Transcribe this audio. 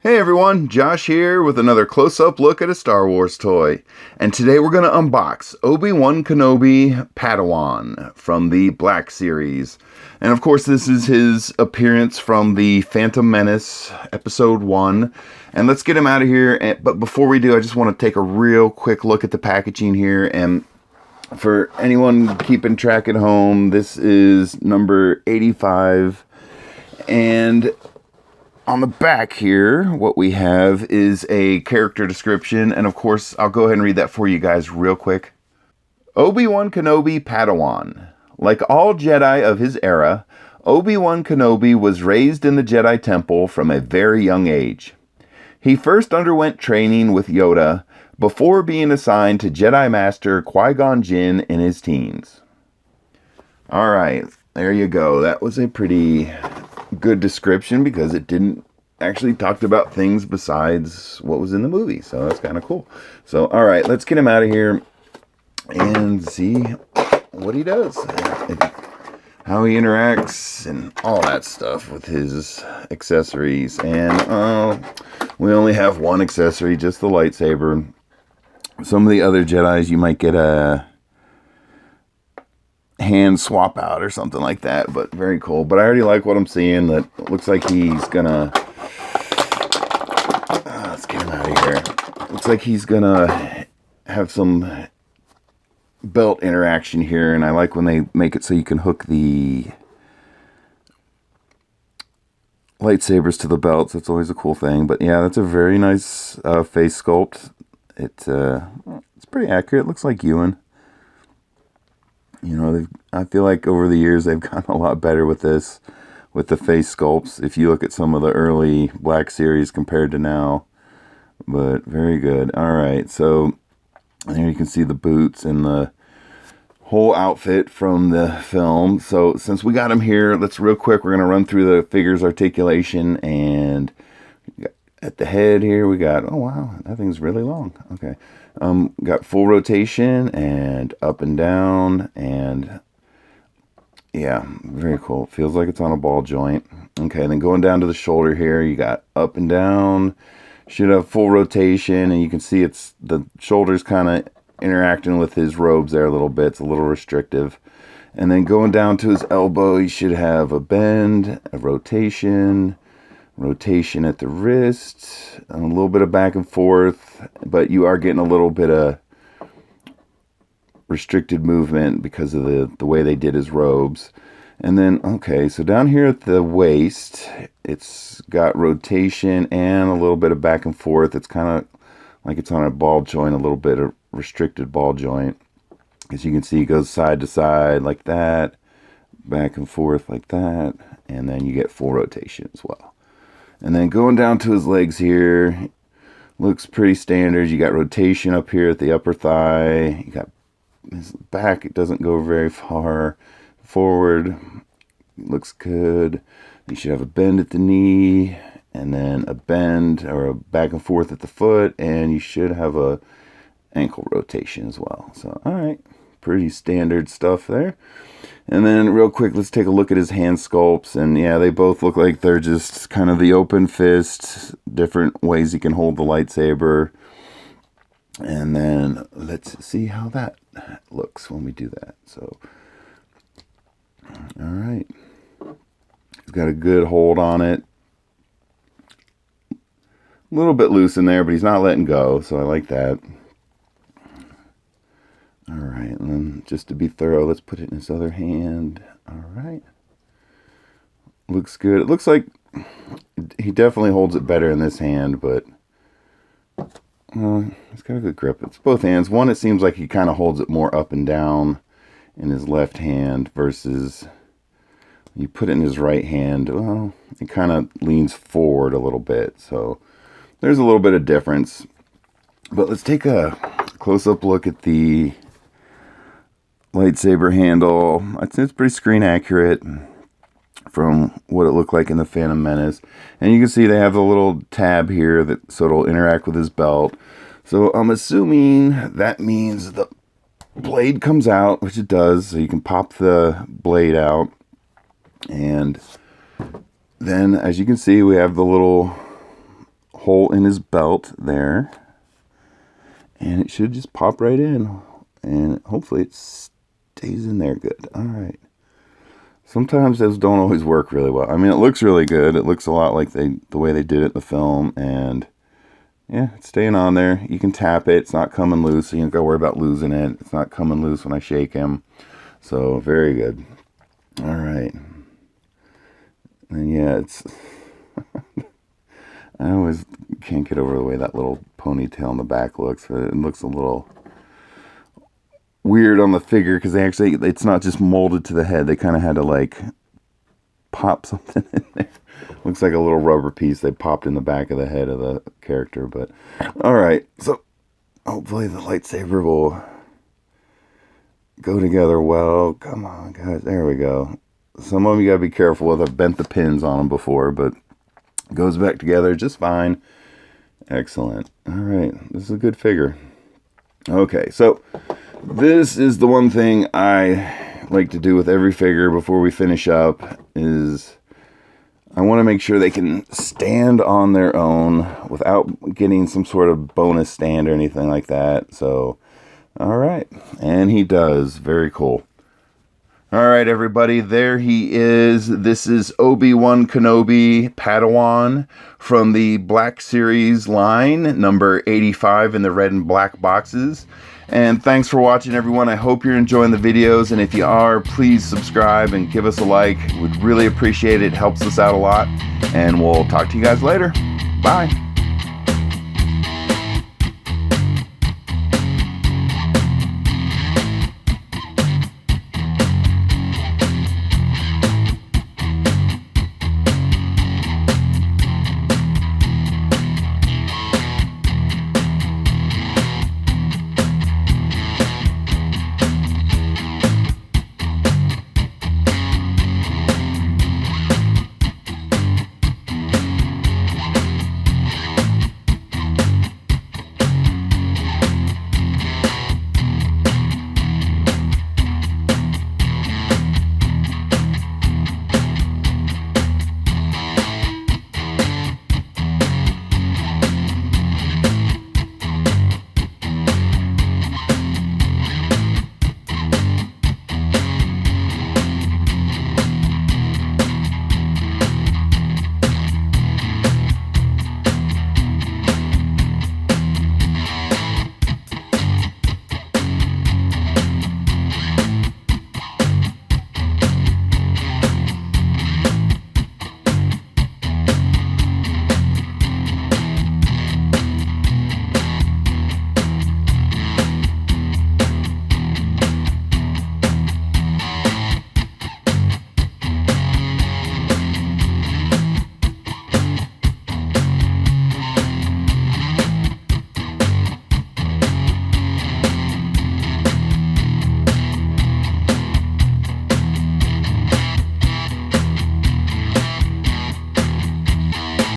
Hey everyone, Josh here with another close-up look at a Star Wars toy. And today we're going to unbox Obi-Wan Kenobi Padawan from the Black Series. And of course this is his appearance from the Phantom Menace Episode 1. And let's get him out of here. But before we do, I just want to take a real quick look at the packaging here. And for anyone keeping track at home, this is number 85. And on the back here, what we have is a character description, and of course, I'll go ahead and read that for you guys real quick. Obi-Wan Kenobi Padawan. Like all Jedi of his era, Obi-Wan Kenobi was raised in the Jedi Temple from a very young age. He first underwent training with Yoda before being assigned to Jedi Master Qui-Gon Jinn in his teens. Alright, there you go. That was a pretty good description because it didn't actually talk about things besides what was in the movie, so that's kind of cool. So all right, let's get him out of here and see what he does, how he interacts and all that stuff with his accessories. And we only have one accessory, just the lightsaber. Some of the other Jedis you might get a hand swap out or something like that, but very cool. But I already like what I'm seeing. That looks like he's gonna let's get him out of here. Looks like he's gonna have some belt interaction here, and I like when they make it so you can hook the lightsabers to the belts. That's always a cool thing. But yeah, that's a very nice face sculpt. It's pretty accurate. It looks like Ewan. You know, I feel like over the years they've gotten a lot better with this, with the face sculpts. If you look at some of the early Black Series compared to now, but very good. All right, so there you can see the boots and the whole outfit from the film. So since we got him here, let's real quick, we're going to run through the figure's articulation. And at the head here we got, oh wow, that thing's really long. Okay. Got full rotation and up and down, and yeah, very cool. Feels like it's on a ball joint. Okay, then going down to the shoulder here, you got up and down. Should have full rotation, and you can see it's the shoulders kind of interacting with his robes there a little bit. It's a little restrictive. And then going down to his elbow, he should have a bend, a rotation at the wrist, and a little bit of back and forth, but you are getting a little bit of restricted movement because of the way they did his robes. And then, okay, so down here at the waist, it's got rotation and a little bit of back and forth. It's kind of like it's on a ball joint, a little bit of restricted ball joint. As you can see, it goes side to side like that, back and forth like that, and then you get full rotation as well. And then going down to his legs here, looks pretty standard. You got rotation up here at the upper thigh. You got his back, it doesn't go very far forward. Looks good. You should have a bend at the knee, and then a bend or a back and forth at the foot, and you should have a ankle rotation as well. So, all right, pretty standard stuff there. And then real quick, let's take a look at his hand sculpts. And yeah, they both look like they're just kind of the open fist, different ways you can hold the lightsaber. And then let's see how that looks when we do that. So, all right. He's got a good hold on it. A little bit loose in there, but he's not letting go, so I like that. All right, and then just to be thorough, let's put it in his other hand. All right. Looks good. It looks like he definitely holds it better in this hand, but he's got a good grip. It's both hands. One, it seems like he kind of holds it more up and down in his left hand versus you put it in his right hand. Well, it kind of leans forward a little bit, so there's a little bit of difference. But let's take a close-up look at the lightsaber handle. It's pretty screen accurate from what it looked like in the Phantom Menace. And you can see they have a little tab here that so it'll interact with his belt. So I'm assuming that means the blade comes out, which it does. So you can pop the blade out. And then as you can see, we have the little hole in his belt there. And it should just pop right in. And hopefully it stays in there good. Alright. Sometimes those don't always work really well. I mean, it looks really good. It looks a lot like the way they did it in the film. And yeah, it's staying on there. You can tap it. It's not coming loose, so you don't got to worry about losing it. It's not coming loose when I shake him. So, very good. Alright. And yeah, it's... I always can't get over the way that little ponytail in the back looks. It looks a little weird on the figure because it's not just molded to the head. They kind of had to like pop something in there. Looks like a little rubber piece they popped in the back of the head of the character. But alright, so hopefully the lightsaber will go together well. Come on, guys. There we go. Some of them you gotta be careful with. I've bent the pins on them before, but it goes back together just fine. Excellent. Alright, this is a good figure. Okay, so this is the one thing I like to do with every figure before we finish up is I want to make sure they can stand on their own without getting some sort of bonus stand or anything like that. So, alright. And he does. Very cool. Alright, everybody. There he is. This is Obi-Wan Kenobi Padawan from the Black Series line, number 85 in the red and black boxes. And thanks for watching, everyone. I hope you're enjoying the videos. And if you are, please subscribe and give us a like. We'd really appreciate it. It helps us out a lot. And we'll talk to you guys later. Bye.